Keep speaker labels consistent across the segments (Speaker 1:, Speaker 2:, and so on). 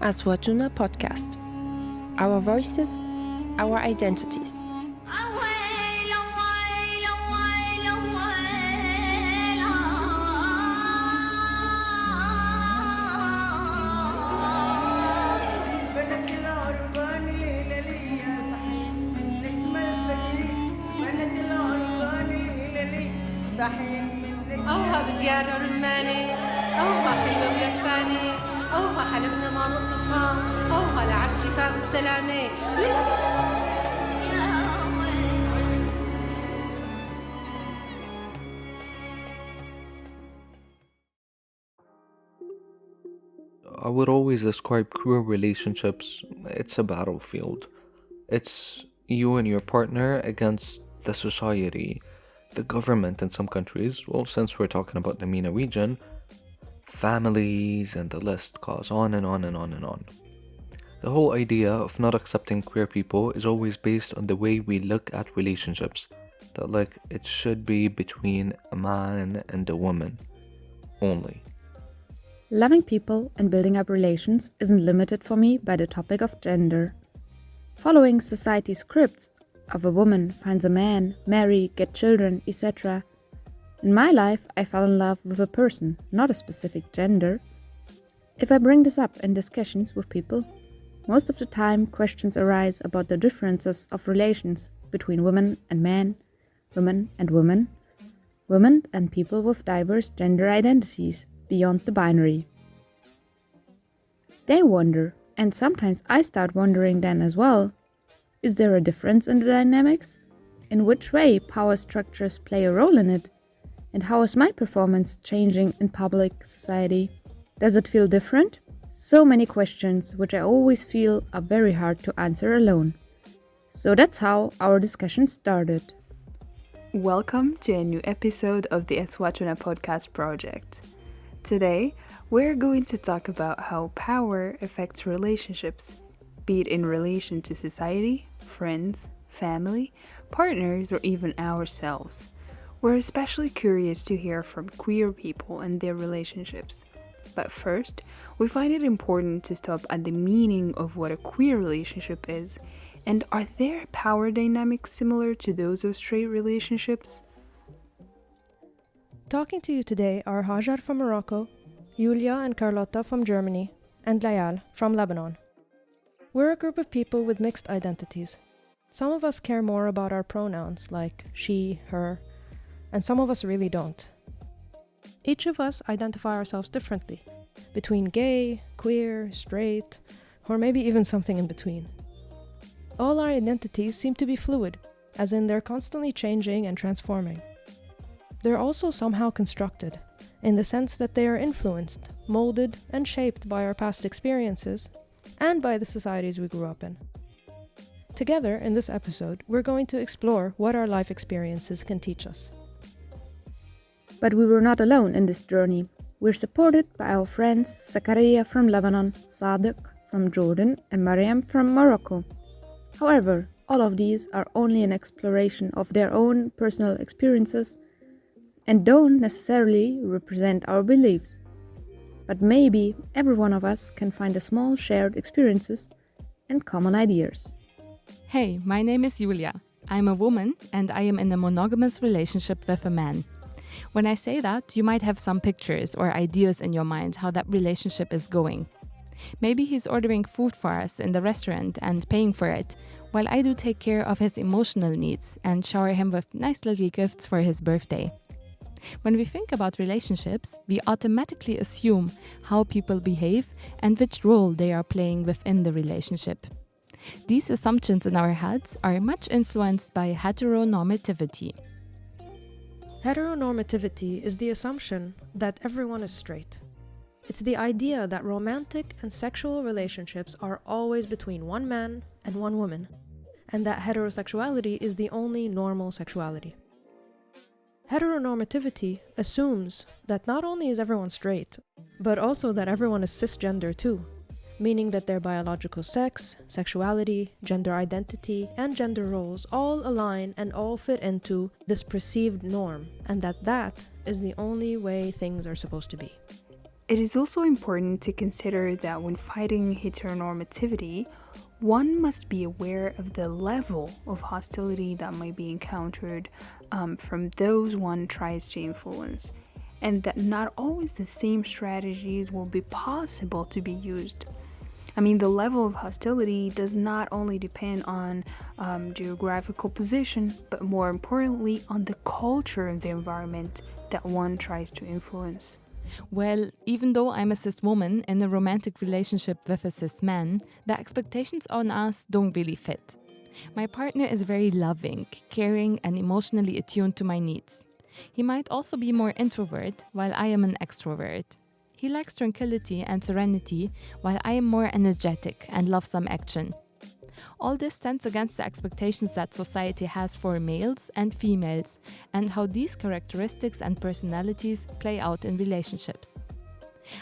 Speaker 1: Aswatuna Podcast. Our voices, our identities.
Speaker 2: أوها بديار رماني أوها حلوة ملفاني أوها حلفنا ما نطفها أوها لعز شفاء السلامة
Speaker 3: I would always describe queer relationships, it's a battlefield. It's you and your partner against the society, the government in some countries, well, since we're talking about the MENA region, families, and the list goes on and on and on and on. The whole idea of not accepting queer people is always based on the way we look at relationships, that like it should be between a man and a woman only.
Speaker 4: Loving people and building up relations isn't limited for me by the topic of gender. Following society's scripts of a woman finds a man, marry, get children, etc. In my life, I fell in love with a person, not a specific gender. If I bring this up in discussions with people, most of the time questions arise about the differences of relations between women and men, women and women, women and people with diverse gender identities beyond the binary. They wonder, and sometimes I start wondering then as well, is there a difference in the dynamics? In which way power structures play a role in it? And how is my performance changing in public society? Does it feel different? So many questions which I always feel are very hard to answer alone. So that's how our discussion started.
Speaker 5: Welcome to a new episode of the Aswatuna Podcast Project. Today, we're going to talk about how power affects relationships, be it in relation to society, friends, family, partners, or even ourselves. We're especially curious to hear from queer people and their relationships. But first, we find it important to stop at the meaning of what a queer relationship is, and are there power dynamics similar to those of straight relationships?
Speaker 6: Talking to you today are Hajar from Morocco, Julia and Carlotta from Germany, and Layal from Lebanon. We're a group of people with mixed identities. Some of us care more about our pronouns, like she, her, and some of us really don't. Each of us identify ourselves differently, between gay, queer, straight, or maybe even something in between. All our identities seem to be fluid, as in they're constantly changing and transforming. They're also somehow constructed, in the sense that they are influenced, molded, and shaped by our past experiences, and by the societies we grew up in. Together, in this episode, we're going to explore what our life experiences can teach us.
Speaker 4: But we were not alone in this journey. We're supported by our friends Zakaria from Lebanon, Sadiq from Jordan, and Mariam from Morocco. However, all of these are only an exploration of their own personal experiences and don't necessarily represent our beliefs. But maybe every one of us can find a small shared experiences and common ideas.
Speaker 7: Hey, my name is Julia. I'm a woman and I am in a monogamous relationship with a man. When I say that, you might have some pictures or ideas in your mind how that relationship is going. Maybe he's ordering food for us in the restaurant and paying for it, while I do take care of his emotional needs and shower him with nice little gifts for his birthday. When we think about relationships, we automatically assume how people behave and which role they are playing within the relationship. These assumptions in our heads are much influenced by heteronormativity.
Speaker 6: Heteronormativity is the assumption that everyone is straight. It's the idea that romantic and sexual relationships are always between one man and one woman, and that heterosexuality is the only normal sexuality. Heteronormativity assumes that not only is everyone straight, but also that everyone is cisgender too, meaning that their biological sex, sexuality, gender identity, and gender roles all align and all fit into this perceived norm, and that is the only way things are supposed to be.
Speaker 5: It is also important to consider that when fighting heteronormativity, one must be aware of the level of hostility that may be encountered from those one tries to influence, and that not always the same strategies will be possible to be used. I mean, the level of hostility does not only depend on geographical position, but more importantly on the culture of the environment that one tries to influence.
Speaker 7: Well, even though I'm a cis woman in a romantic relationship with a cis man, the expectations on us don't really fit. My partner is very loving, caring, and emotionally attuned to my needs. He might also be more introvert, while I am an extrovert. He likes tranquility and serenity, while I am more energetic and love some action. All this stands against the expectations that society has for males and females, and how these characteristics and personalities play out in relationships.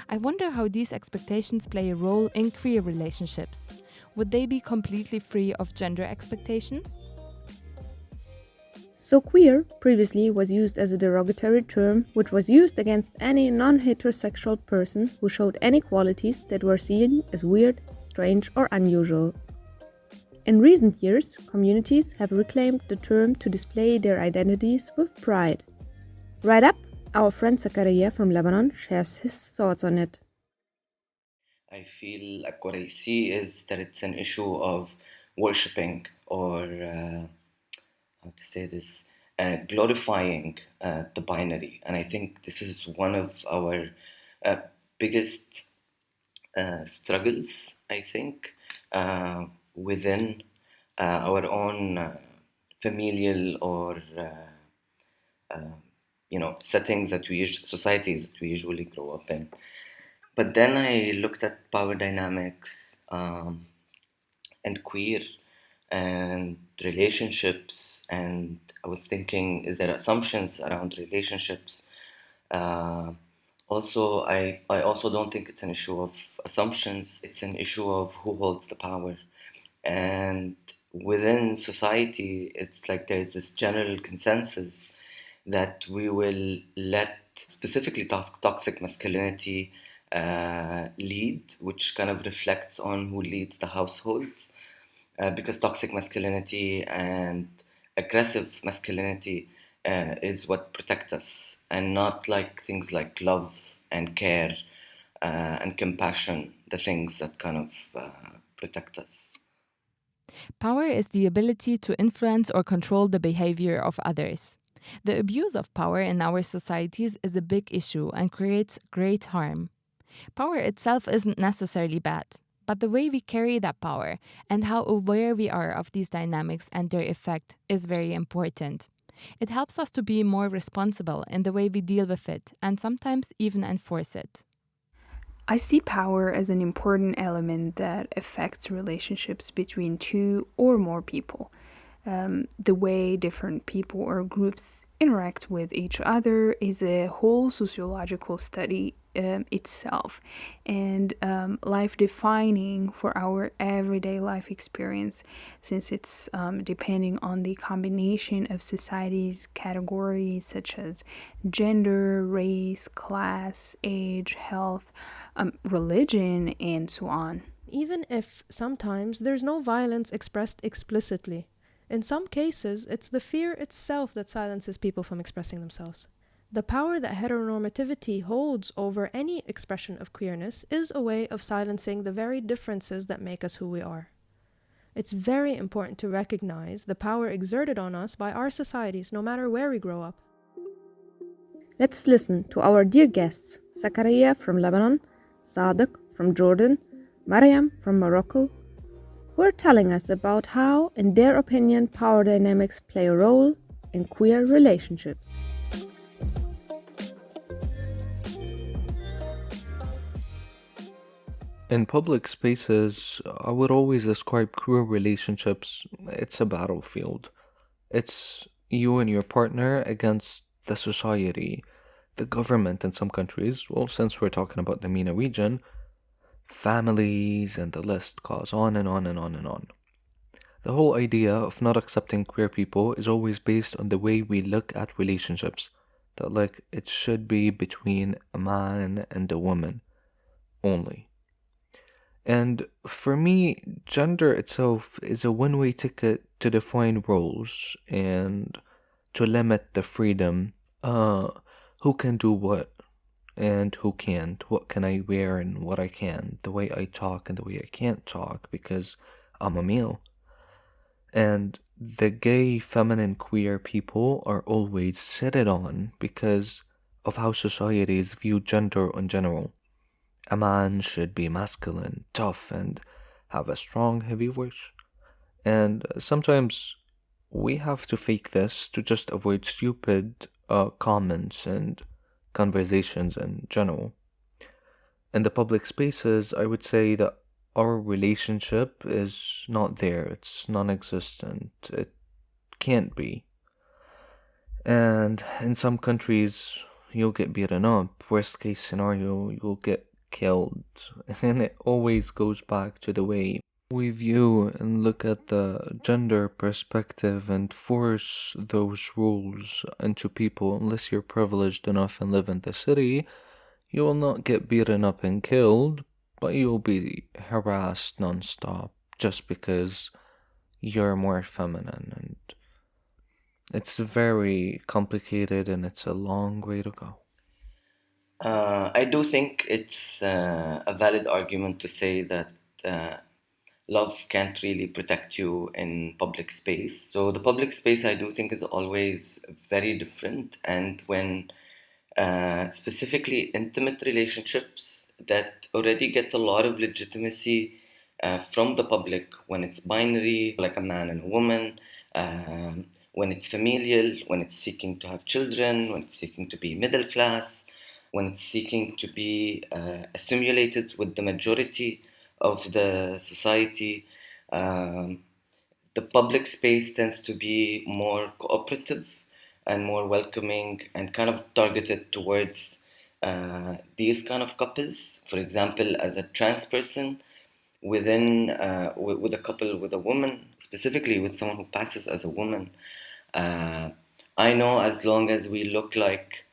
Speaker 7: I wonder how these expectations play a role in queer relationships. Would they be completely free of gender expectations?
Speaker 4: So queer previously was used as a derogatory term which was used against any non-heterosexual person who showed any qualities that were seen as weird, strange or unusual. In recent years, communities have reclaimed the term to display their identities with pride. Right up, our friend Zakaria from Lebanon shares his thoughts on it.
Speaker 8: I feel like what I see is that it's an issue of worshipping or, how to say this, glorifying the binary. And I think this is one of our biggest struggles, I think, within our own familial or settings that societies that we usually grow up in. But then I looked at power dynamics and queer and relationships, and I was thinking, is there assumptions around relationships? Also, I also don't think it's an issue of assumptions, it's an issue of who holds the power. And within society, it's like there's this general consensus that we will let specifically toxic masculinity lead, which kind of reflects on who leads the households, because toxic masculinity and aggressive masculinity is what protect us, and not like things like love and care and compassion, the things that kind of protect us.
Speaker 7: Power is the ability to influence or control the behavior of others. The abuse of power in our societies is a big issue and creates great harm. Power itself isn't necessarily bad, but the way we carry that power and how aware we are of these dynamics and their effect is very important. It helps us to be more responsible in the way we deal with it and sometimes even enforce it.
Speaker 5: I see power as an important element that affects relationships between two or more people. The way different people or groups interact with each other is a whole sociological study itself, and life-defining for our everyday life experience, since it's depending on the combination of society's categories such as gender, race, class, age, health, religion, and so on.
Speaker 6: Even if sometimes there's no violence expressed explicitly, in some cases it's the fear itself that silences people from expressing themselves. The power that heteronormativity holds over any expression of queerness is a way of silencing the very differences that make us who we are. It's very important to recognize the power exerted on us by our societies, no matter where we grow up.
Speaker 4: Let's listen to our dear guests, Zakaria from Lebanon, Sadiq from Jordan, Mariam from Morocco, who are telling us about how, in their opinion, power dynamics play a role in queer relationships.
Speaker 3: In public spaces, I would always describe queer relationships. It's a battlefield. It's you and your partner against the society, the government in some countries. Well, since we're talking about the MENA region, families, and the list goes on and on and on and on. The whole idea of not accepting queer people is always based on the way we look at relationships, that like it should be between a man and a woman only. And for me, gender itself is a one-way ticket to define roles and to limit the freedom, who can do what and who can't, what can I wear and what I can, the way I talk and the way I can't talk because I'm a male. And the gay, feminine, queer people are always shitted on because of how societies view gender in general. A man should be masculine, tough, and have a strong, heavy voice. And sometimes we have to fake this to just avoid stupid comments and conversations in general. In the public spaces, I would say that our relationship is not there. It's non-existent. It can't be. And in some countries, you'll get beaten up. Worst case scenario, you'll get killed. And it always goes back to the way we view and look at the gender perspective and force those rules into people. Unless you're privileged enough and live in the city, you will not get beaten up and killed, but you'll be harassed non-stop just because you're more feminine. And it's very complicated and it's a long way to go.
Speaker 8: I do think it's a valid argument to say that love can't really protect you in public space. So the public space, I do think, is always very different. And when specifically intimate relationships that already gets a lot of legitimacy from the public, when it's binary, like a man and a woman, when it's familial, when it's seeking to have children, when it's seeking to be middle class, when it's seeking to be assimilated with the majority of the society, the public space tends to be more cooperative and more welcoming and kind of targeted towards these kind of couples. For example, as a trans person, within with a couple with a woman, specifically with someone who passes as a woman, I know as long as we look like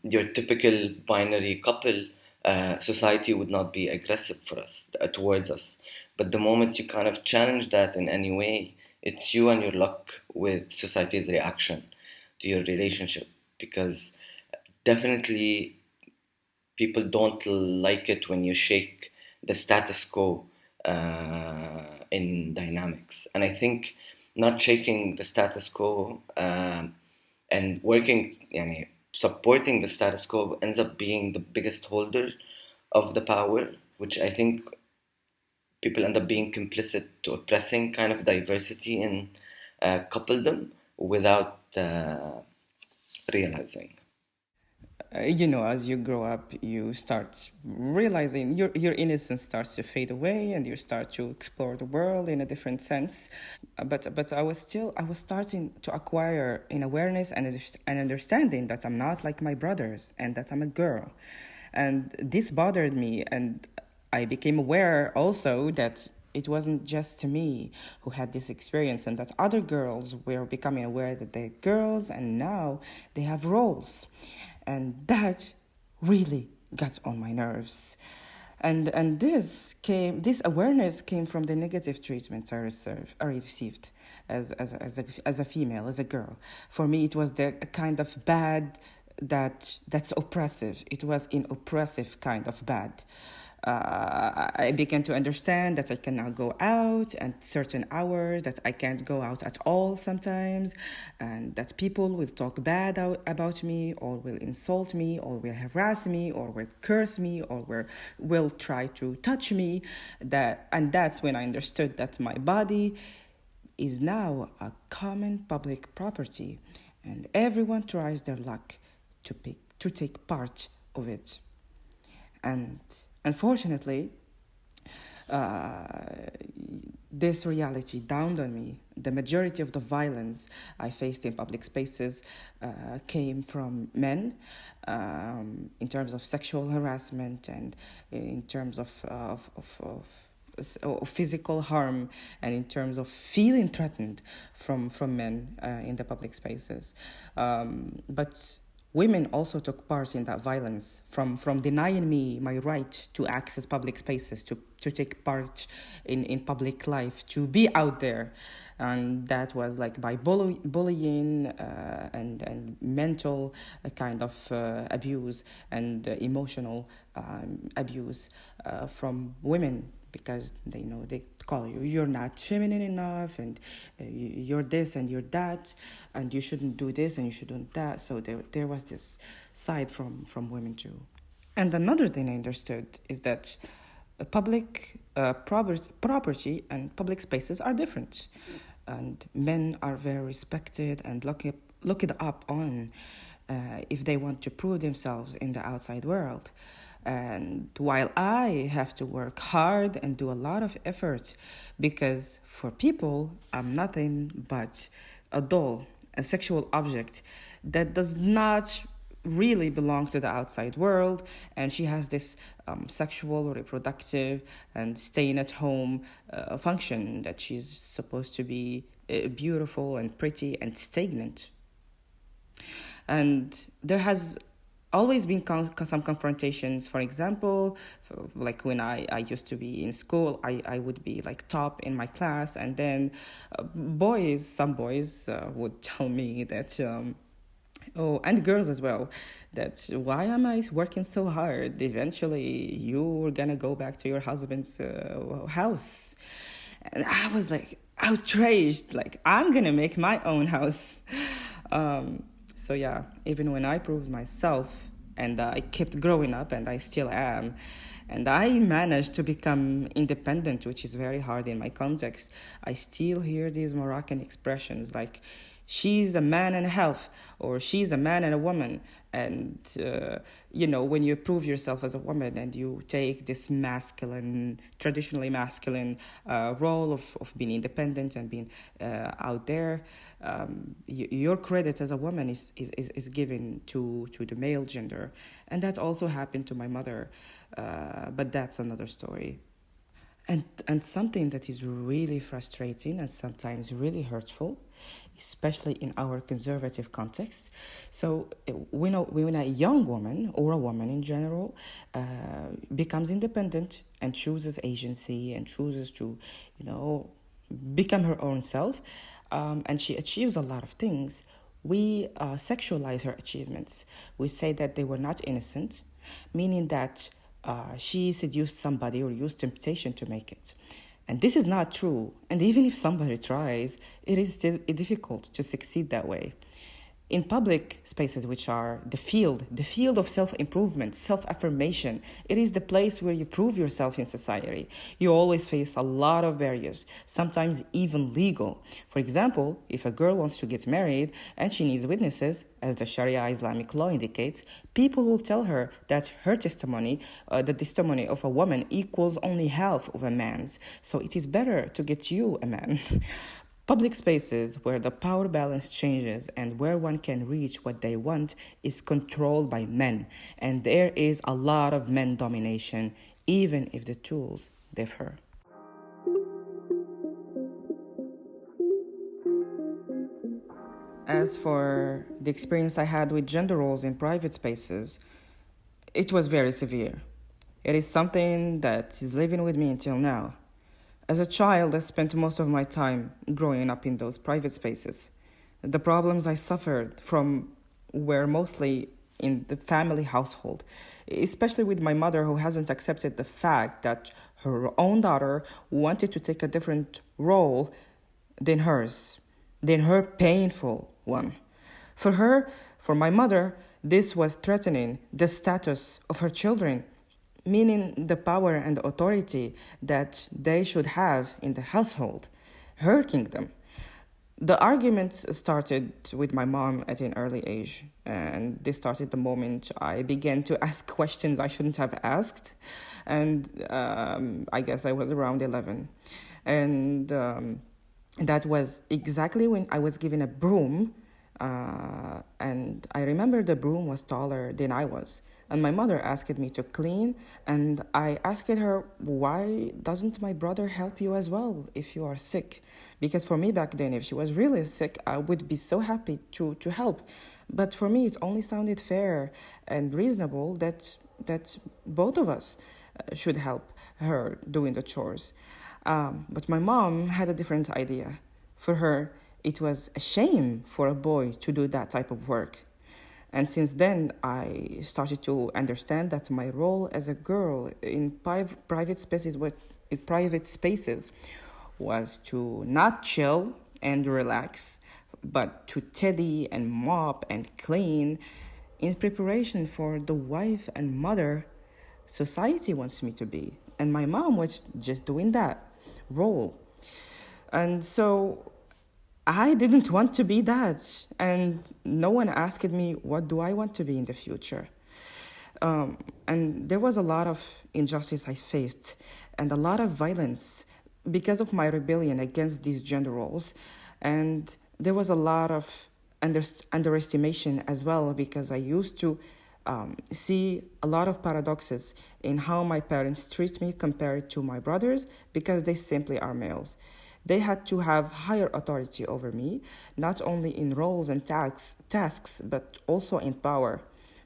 Speaker 8: your typical binary couple, society would not be aggressive for us towards us. But the moment you kind of challenge that in any way, it's you and your luck with society's reaction to your relationship, because definitely people don't like it when you shake the status quo in dynamics. And I think not shaking the status quo and working, supporting the status quo ends up being the biggest holder of the power, which I think people end up being complicit to oppressing kind of diversity in coupledom without realizing.
Speaker 9: As you grow up, you start realizing your innocence starts to fade away, and you start to explore the world in a different sense. But I was starting to acquire an awareness and an understanding that I'm not like my brothers and that I'm a girl, and this bothered me. And I became aware also that it wasn't just me who had this experience, and that other girls were becoming aware that they're girls and now they have roles. And that really got on my nerves. And this awareness came from the negative treatment I received as a female, as a girl. For me, it was the kind of bad that's oppressive. It was an oppressive kind of bad. I began to understand that I cannot go out at certain hours, that I can't go out at all sometimes, and that people will talk bad about me, or will insult me, or will harass me, or will curse me, or will try to touch me. And that's when I understood that my body is now a common public property, and everyone tries their luck to take part of it. And unfortunately, this reality dawned on me. The majority of the violence I faced in public spaces came from men, in terms of sexual harassment and in terms of physical harm, and in terms of feeling threatened from men in the public spaces. But women also took part in that violence, from denying me my right to access public spaces, to take part in public life, to be out there. And that was like by bullying and mental kind of abuse and emotional abuse from women, because they call you're not feminine enough, and you're this and you're that, and you shouldn't do this and you shouldn't that. So there was this side from women too. And another thing I understood is that public property and public spaces are different, and men are very respected and looked up on if they want to prove themselves in the outside world. And while I have to work hard and do a lot of effort, because for people, I'm nothing but a doll, a sexual object that does not really belong to the outside world, and she has this sexual, reproductive, and staying at home function that she's supposed to be beautiful and pretty and stagnant. And there has always been some confrontations. For example, like when I used to be in school, I would be like top in my class, and then some boys would tell me that and girls as well, that why am I working so hard? Eventually you're gonna go back to your husband's house. And I was like outraged, like I'm gonna make my own house. So yeah, even when I proved myself and I kept growing up, and I still am, and I managed to become independent, which is very hard in my context, I still hear these Moroccan expressions like, she's a man and a half, or she's a man and a woman. And, when you prove yourself as a woman and you take this traditionally masculine role of being independent and being out there, your credit as a woman is given to the male gender. And that also happened to my mother, but that's another story. And something that is really frustrating and sometimes really hurtful, especially in our conservative context. So when a young woman, or a woman in general, becomes independent and chooses agency and chooses to, become her own self, and she achieves a lot of things, we sexualize her achievements. We say that they were not innocent, meaning that she seduced somebody or used temptation to make it. And this is not true. And even if somebody tries, it is still difficult to succeed that way. In public spaces, which are the field of self-improvement, self-affirmation, it is the place where you prove yourself in society. You always face a lot of barriers, sometimes even legal. For example, if a girl wants to get married and she needs witnesses, as the Sharia Islamic law indicates, people will tell her that her testimony, the testimony of a woman, equals only half of a man's. So it is better to get you a man. Public spaces where the power balance changes and where one can reach what they want is controlled by men. And there is a lot of men domination, even if the tools differ. As for the experience I had with gender roles in private spaces, it was very severe. It is something that is living with me until now. As a child, I spent most of my time growing up in those private spaces. The problems I suffered from were mostly in the family household, especially with my mother, who hasn't accepted the fact that her own daughter wanted to take a different role than hers, than her painful one. For my mother, this was threatening the status of her children, meaning the power and authority that they should have in the household, her kingdom. The argument started with my mom at an early age, and this started the moment I began to ask questions I shouldn't have asked, and I guess I was around 11. And that was exactly when I was given a broom, and I remember the broom was taller than I was. And my mother asked me to clean, and I asked her, why doesn't my brother help you as well if you are sick? Because for me back then, if she was really sick, I would be so happy to help. But for me, it only sounded fair and reasonable that both of us should help her doing the chores. But my mom had a different idea. For her, it was a shame for a boy to do that type of work. And since then, I started to understand that my role as a girl in private spaces was to not chill and relax, but to tidy and mop and clean in preparation for the wife and mother society wants me to be. And my mom was just doing that role. And so I didn't want to be that. And no one asked me, what do I want to be in the future? And there was a lot of injustice I faced and a lot of violence because of my rebellion against these gender roles. And there was a lot of underestimation as well, because I used to see a lot of paradoxes in how my parents treat me compared to my brothers, because they simply are males. They had to have higher authority over me, not only in roles and tasks, but also in power.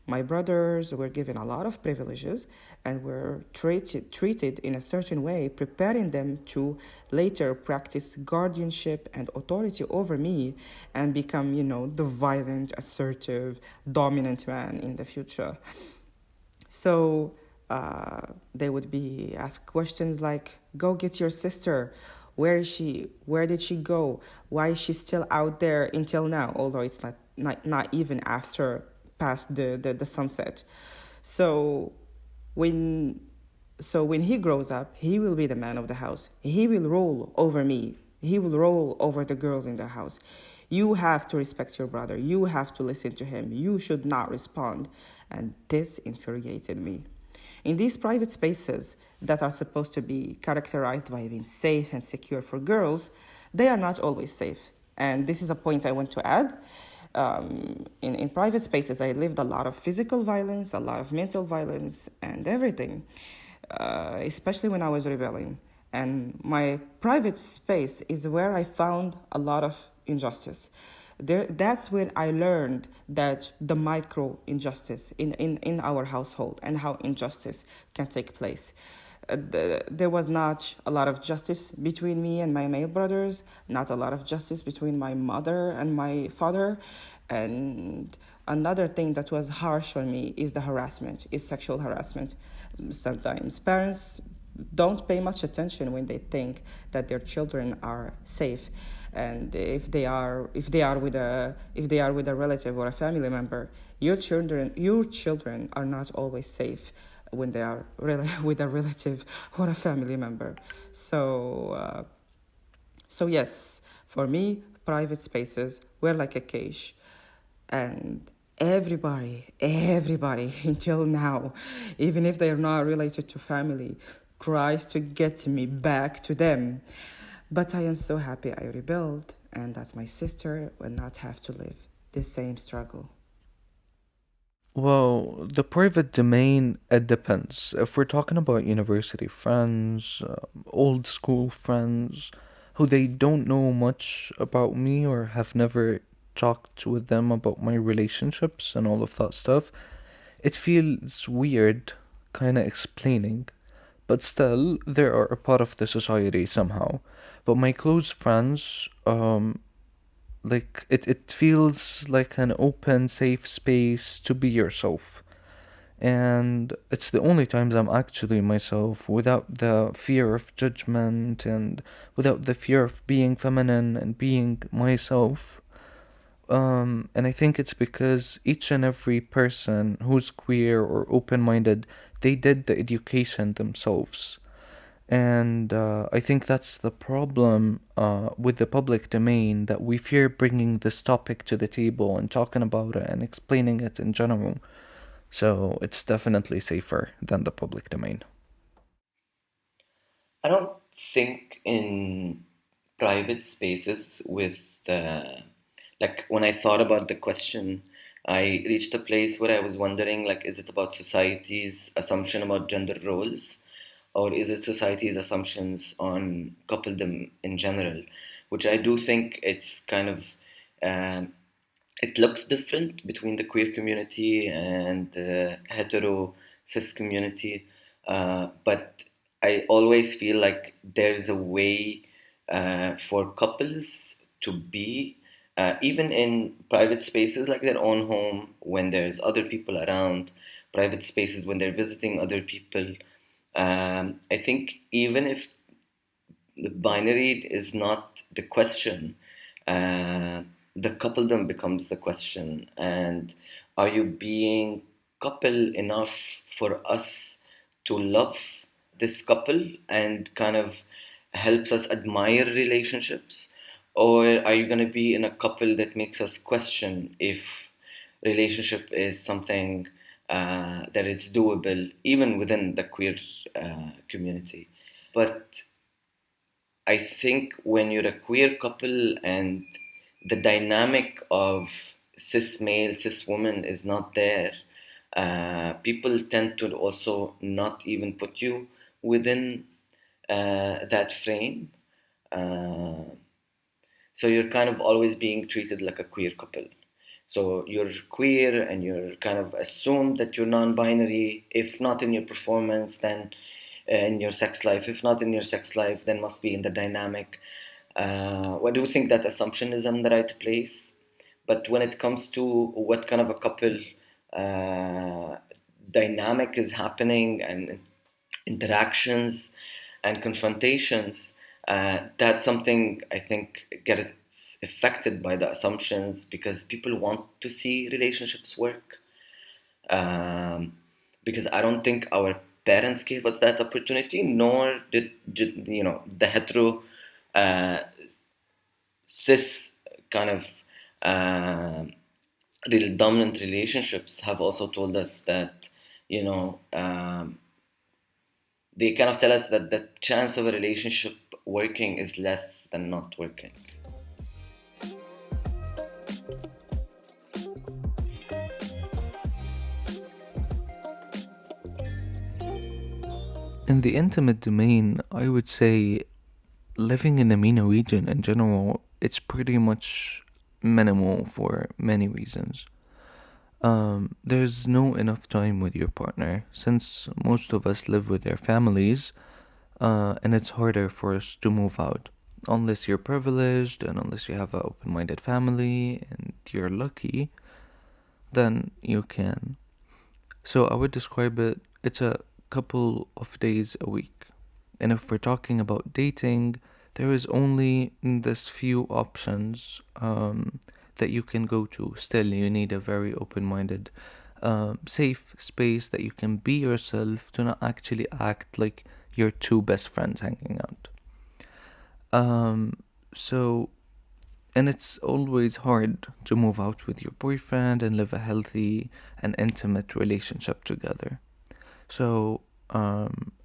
Speaker 9: My brothers were given a lot of privileges and were treated in a certain way, preparing them to later practice guardianship and authority over me and become, the violent, assertive, dominant man in the future. So they would be asked questions like, go get your sister. Where is she? Where did she go? Why is she still out there until now? Although it's not even after past the sunset. So when he grows up, he will be the man of the house. He will rule over me. He will rule over the girls in the house. You have to respect your brother. You have to listen to him. You should not respond. And this infuriated me. In these private spaces that are supposed to be characterized by being safe and secure for girls, they are not always safe. And this is a point I want to add. In private spaces, I lived a lot of physical violence, a lot of mental violence, and everything, especially when I was rebelling. And my private space is where I found a lot of injustice. That's when I learned that the micro injustice in our household and how injustice can take place. There was not a lot of justice between me and my male brothers, not a lot of justice between my mother and my father. And another thing that was harsh on me is sexual harassment. Sometimes parents don't pay much attention when they think that their children are safe, and if they are with a relative or a family member, your children are not always safe when they are with a relative or a family member. So yes, for me, private spaces were like a cage, and everybody until now, even if they are not related to family, tries to get me back to them. But I am so happy I rebelled and that my sister will not have to live the same struggle.
Speaker 3: Well, the private domain, it depends. If we're talking about university friends, old school friends, who they don't know much about me or have never talked with them about my relationships and all of that stuff, it feels weird kind of explaining. But still, they are a part of the society somehow. But my close friends, it feels like an open, safe space to be yourself. And it's the only times I'm actually myself without the fear of judgment and without the fear of being feminine and being myself. And I think it's because each and every person who's queer or open-minded, they did the education themselves. And I think that's the problem with the public domain, that we fear bringing this topic to the table and talking about it and explaining it in general. So it's definitely safer than the public domain.
Speaker 8: I don't think in private spaces with the, like, when I thought about the question, I reached a place where I was wondering, like, is it about society's assumption about gender roles, or is it society's assumptions on coupledom in general? Which I do think it's kind of it looks different between the queer community and the hetero cis community, but I always feel like there's a way for couples to be, even in private spaces like their own home, when there's other people around, private spaces when they're visiting other people. I think even if the binary is not the question, uh, the coupledom becomes the question. And are you being couple enough for us to love this couple and kind of helps us admire relationships? Or are you going to be in a couple that makes us question if relationship is something that is doable even within the queer community? But I think when you're a queer couple and the dynamic of cis male, cis woman is not there, people tend to also not even put you within that frame. Uh, so you're kind of always being treated like a queer couple. So you're queer and you're kind of assumed that you're non-binary. If not in your performance, then in your sex life. If not in your sex life, then must be in the dynamic. I do think that assumption is in the right place. But when it comes to what kind of a couple uh, dynamic is happening and interactions and confrontations, that's something I think gets affected by the assumptions because people want to see relationships work. Um, because I don't think our parents gave us that opportunity, nor did the hetero uh, cis kind of uh, real dominant relationships have also told us that they kind of tell us that the chance of a relationship working is less than not working.
Speaker 3: In the intimate domain, I would say living in the MENA region in general, it's pretty much minimal for many reasons. There's no enough time with your partner since most of us live with their families, and it's harder for us to move out. Unless you're privileged and unless you have an open minded family and you're lucky, then you can. So I would describe it's a couple of days a week. And if we're talking about dating, there is only this few options that you can go to. Still, you need a very open minded, safe space that you can be yourself, to not actually act like your two best friends hanging out. So, and it's always hard to move out with your boyfriend and live a healthy and intimate relationship together. So,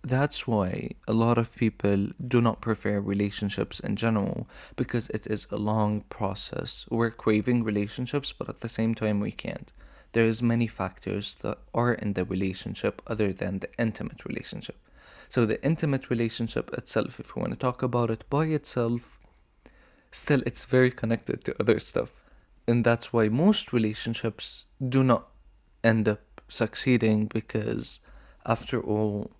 Speaker 3: that's why a lot of people do not prefer relationships in general because it is a long process. We're craving relationships, but at the same time, we can't. There's many factors that are in the relationship other than the intimate relationship. So, the intimate relationship itself, if we want to talk about it by itself, still it's very connected to other stuff. And that's why most relationships do not end up succeeding because, after all,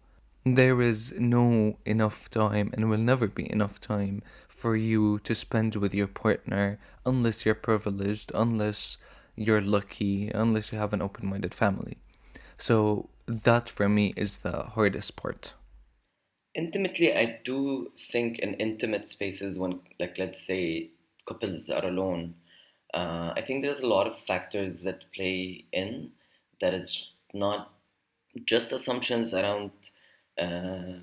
Speaker 3: there is no enough time and will never be enough time for you to spend with your partner unless you're privileged, unless you're lucky, unless you have an open minded family. So, that for me is the hardest part.
Speaker 8: Intimately, I do think in intimate spaces when, like, let's say couples are alone, I think there's a lot of factors that play in that it's not just assumptions around uh,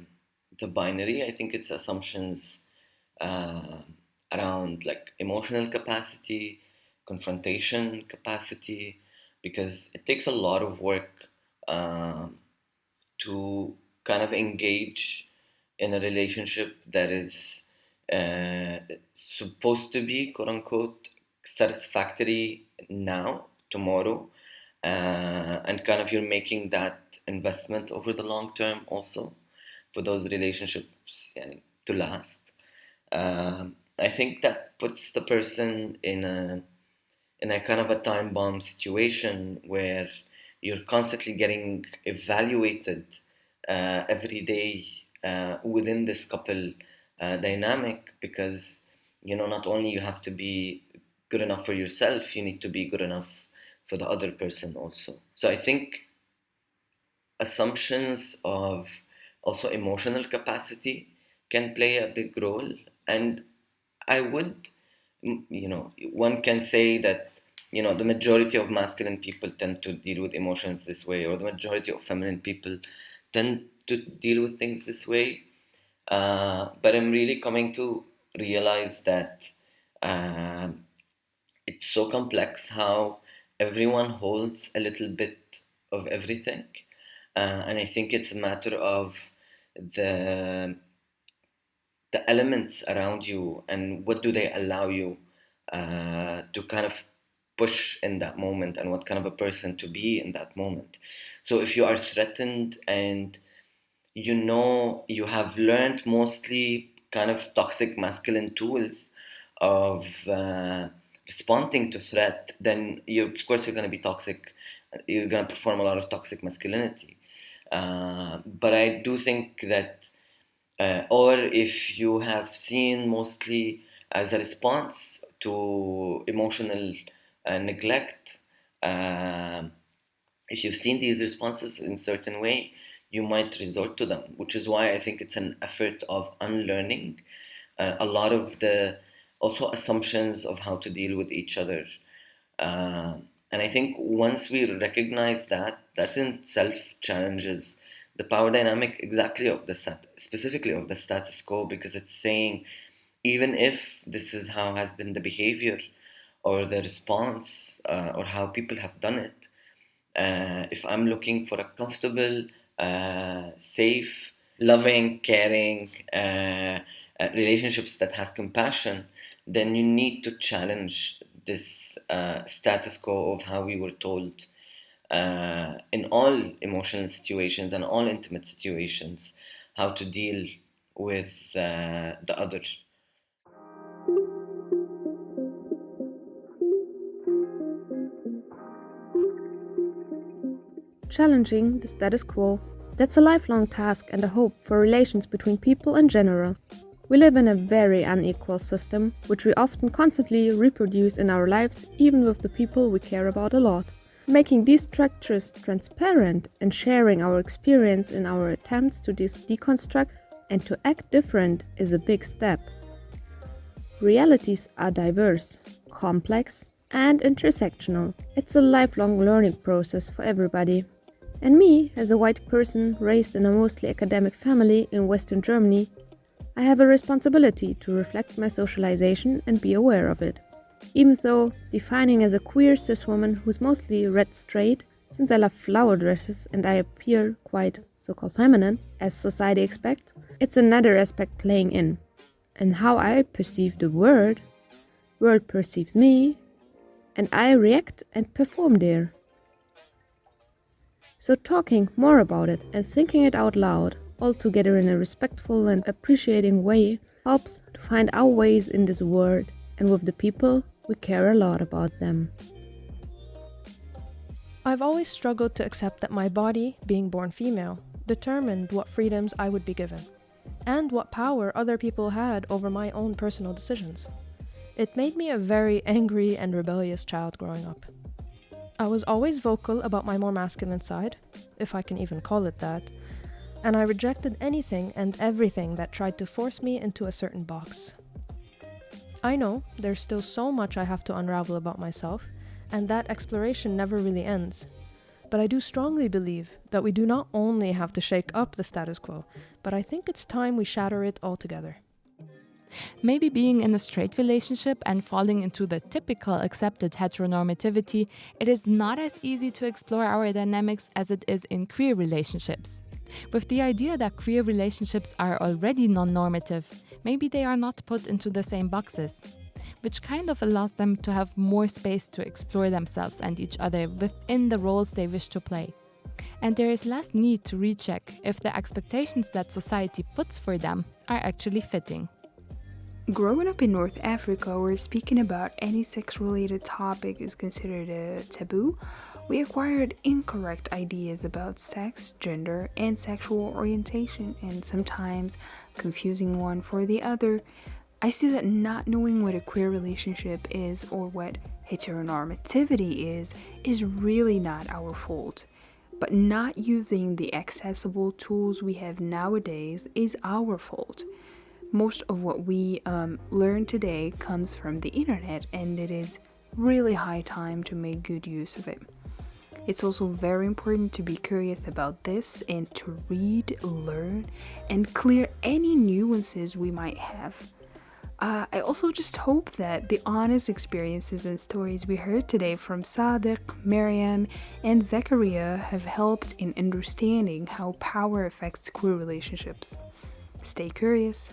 Speaker 8: the binary. I think it's assumptions uh, around like emotional capacity, confrontation capacity, because it takes a lot of work um, to kind of engage in a relationship that is uh, supposed to be quote unquote satisfactory now, tomorrow, and kind of you're making that investment over the long term also for those relationships to last. I think that puts the person in a in a kind of a time bomb situation where you're constantly getting evaluated every day within this couple dynamic, because not only you have to be good enough for yourself, you need to be good enough for the other person also. So I think assumptions of also emotional capacity can play a big role. And I would, one can say that, the majority of masculine people tend to deal with emotions this way, or the majority of feminine people tend to deal with things this way. But I'm really coming to realize that it's so complex how everyone holds a little bit of everything. And I think it's a matter of the elements around you and what do they allow you to kind of push in that moment, and what kind of a person to be in that moment. So if you are threatened and you have learned mostly kind of toxic masculine tools of responding to threat, then of course you're going to be toxic. You're going to perform a lot of toxic masculinity. But I do think that, or if you have seen mostly as a response to emotional neglect, if you've seen these responses in a certain way, you might resort to them, which is why I think it's an effort of unlearning a lot of the also assumptions of how to deal with each other. And I think once we recognize that in itself challenges the power dynamic exactly of specifically of the status quo, because it's saying, even if this is how has been the behavior or the response or how people have done it, if I'm looking for a comfortable, safe, loving, caring relationships that has compassion, then you need to challenge this status quo of how we were told in all emotional situations and all intimate situations how to deal with the other.
Speaker 4: Challenging the status quo, that's a lifelong task and a hope for relations between people in general. We live in a very unequal system, which we often constantly reproduce in our lives, even with the people we care about a lot. Making these structures transparent and sharing our experience in our attempts to deconstruct and to act different is a big step. Realities are diverse, complex, and intersectional. It's a lifelong learning process for everybody. And me, as a white person raised in a mostly academic family in Western Germany, I have a responsibility to reflect my socialization and be aware of it. Even though defining as a queer cis woman who's mostly read straight, since I love flower dresses and I appear quite so-called feminine, as society expects, it's another aspect playing in. And how I perceive the world perceives me, and I react and perform there. So talking more about it and thinking it out loud, all together in a respectful and appreciating way, helps to find our ways in this world and with the people we care a lot about them.
Speaker 6: I've always struggled to accept that my body, being born female, determined what freedoms I would be given, and what power other people had over my own personal decisions. It made me a very angry and rebellious child growing up. I was always vocal about my more masculine side, if I can even call it that, and I rejected anything and everything that tried to force me into a certain box. I know there's still so much I have to unravel about myself, and that exploration never really ends. But I do strongly believe that we do not only have to shake up the status quo, but I think it's time we shatter it altogether.
Speaker 7: Maybe being in a straight relationship and falling into the typical accepted heteronormativity, it is not as easy to explore our dynamics as it is in queer relationships. With the idea that queer relationships are already non-normative, maybe they are not put into the same boxes, which kind of allows them to have more space to explore themselves and each other within the roles they wish to play. And there is less need to recheck if the expectations that society puts for them are actually fitting.
Speaker 5: growing up in North Africa, where speaking about any sex-related topic is considered a taboo, we acquired incorrect ideas about sex, gender, and sexual orientation, and sometimes confusing one for the other. I see that not knowing what a queer relationship is or what heteronormativity is really not our fault. But not using the accessible tools we have nowadays is our fault. Most of what we learn today comes from the internet, and it is really high time to make good use of it. It's also very important to be curious about this and to read, learn, and clear any nuances we might have. I also just hope that the honest experiences and stories we heard today from Sadiq, Miriam, and Zakaria have helped in understanding how power affects queer relationships. Stay curious.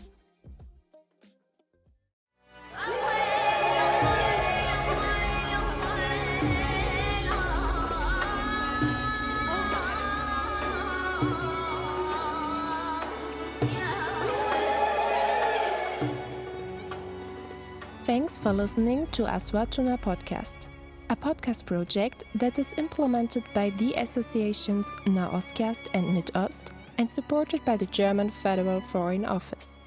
Speaker 1: Thanks for listening to Aswatuna Podcast, a podcast project that is implemented by the associations Nahostcast and Midost and supported by the German Federal Foreign Office.